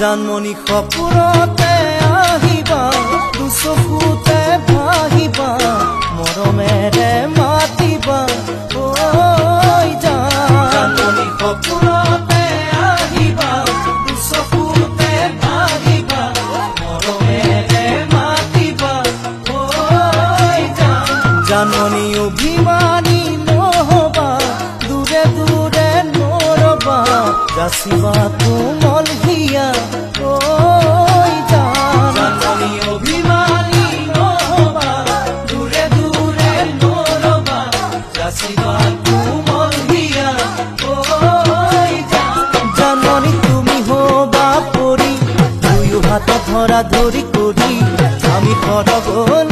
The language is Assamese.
জানমণি সপোনতে আহিবা দুচকুতে ভাহিবা মৰমেৰে মাতিবা ঐ জানমণি সপোনতে আহিবা দুচকুতে ভাহিবা মৰমেৰে মাতিবা ঐ জানমণি অভিমানী নহবা দূৰে দূৰে নৰবা যাচিবা কোমল হিয়া ঐ জানমণি অভিমানী নহবা দূৰে দূৰে নৰবা যাচিবা কোমল হিয়া ঐ জানমণি তুমি হবা পৰি দুয়ো হাত ধৰা ধৰি কৰি আমি সৰগল